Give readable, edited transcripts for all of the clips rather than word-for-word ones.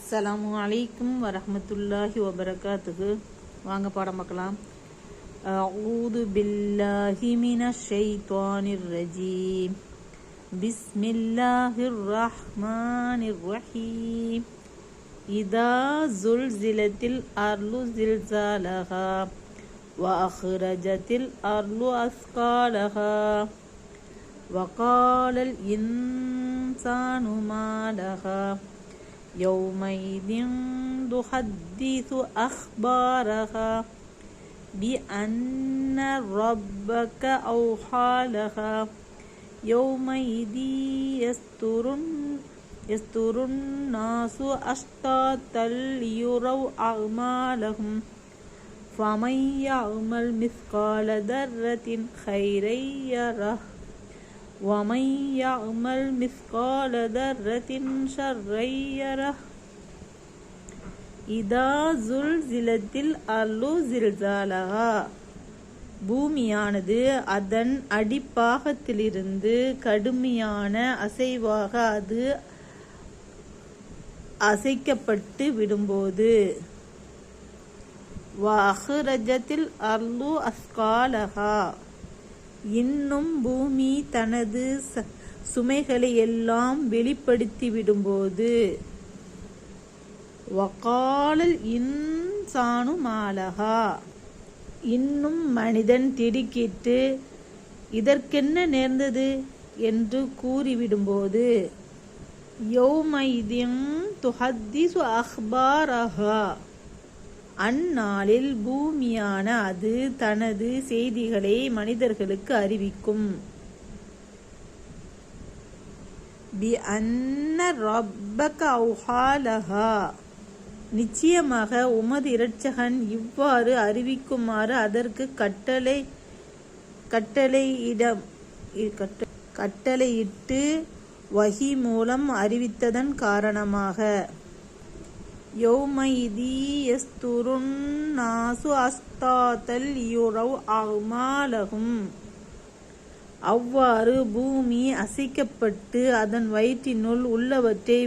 அஸ்ஸலாமு அலைக்கும் வரஹ்மத்துல்லாஹி வபரகாத்துஹு. வாங்க பாடம் பார்க்கலாம். அஊது பில்லாஹி மினஷ் ஷைத்தானிர் ரஜீம். பிஸ்மில்லாஹிர் ரஹ்மானிர் ரஹீம். இதா ஸுல்ஸிலத்தில் அர்லு ஸில்ஸாலஹா வ அக்ரஜத்தில் அர்லு அஸ்காலஹா வகாலல் இன்சானு மா லஹா يومئذ تحدث أخبارها بأن ربك أوحى لها يومئذ يستر الناس أشتاتا ليروا أعمالهم فمن يعمل مثقال ذرة خيرا يره ومن يعمل مثقال ذرة شرا يره இதா ஸுல்ஸிலத்தில் அர்லு ஸில்ஸாலஹா. பூமியானது அதன் அடிப்பாகத்திலிருந்து கடுமையான அசைவாக அது அசைக்கப்பட்டு விடும்போது, வ அக்ரஜத்தில் அர்லு அஸ்காலஹா, இன்னும் பூமி தனது சுமைகளை எல்லாம் வெளிப்படுத்தி விடும்போது, வகாலல் இன்சானு மாலஹா, இன்னும் மனிதன் திடுக்கிட்டு இதற்கென்ன நேர்ந்தது என்று கூறிவிடும்போது, யௌமைதின் துஹத்திசு அக்பாரஹா, அந்நாளில் பூமியான அது தனது செய்திகளை மனிதர்களுக்கு அறிவிக்கும். பி அன்ன ரப்பக அவ்ஹா லஹா, நிச்சயமாக உமது இரட்சகன் இவ்வாறு அறிவிக்குமாறு அதற்கு கட்டளையிட்டு வஹி மூலம் அறிவித்ததன் காரணமாக, யௌமைதி யஸ்துருன் நாசு அஸ்தாத்தல் யுரவ் அமாலஹும், அவ்வாறு பூமி அசைக்கப்பட்டு அதன் வயிற்றினுள் உள்ளவற்றை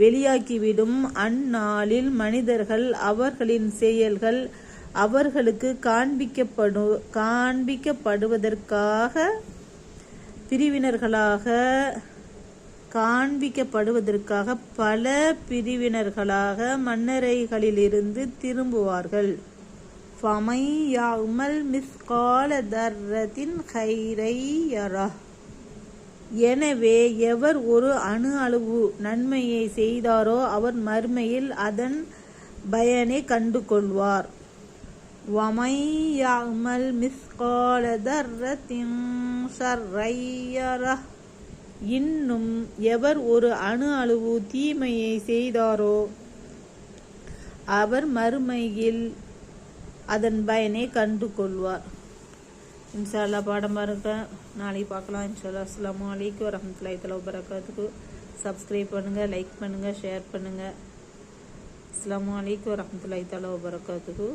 வெளியாக்கிவிடும் அந்நாளில் மனிதர்கள் அவர்களின் செயல்கள் அவர்களுக்கு காண்பிக்கப்படுவதற்காக பல பிரிவினர்களாக மண்ணறைகளிலிருந்து திரும்புவார்கள். ஃபமை யஅமல் மிஸ்கால தர்ரத்தின் கைரை யரஹ், எனவே எவர் ஒரு அணு அளவு நன்மையை செய்தாரோ அவர் மறுமையில் அதன் பயனை கண்டு கொள்வார். வமை யஅமல் மிஸ்கால தர்ரத்தின் ஷர்ரை யரஹ், இன்னும் எவர் ஒரு அணு அளவு தீமையை செய்தாரோ அவர் மறுமையில் அதன் பயனை கண்டு கொள்வார். இன்ஷா அல்லாஹ் பாடம் பாருங்க, நாளைக்கு பார்க்கலாம். இன்ஷா அல்லாஹ். அஸ்ஸலாமு அலைக்கும் வரஹ்மத்துல்லாஹி தஆலா வபரகாத்துஹு. சப்ஸ்கிரைப் பண்ணுங்க, லைக் பண்ணுங்க, ஷேர் பண்ணுங்க. அஸ்ஸலாமு அலைக்கும் வரஹ்மத்துல்லாஹி தஆலா வபரகாத்துஹு.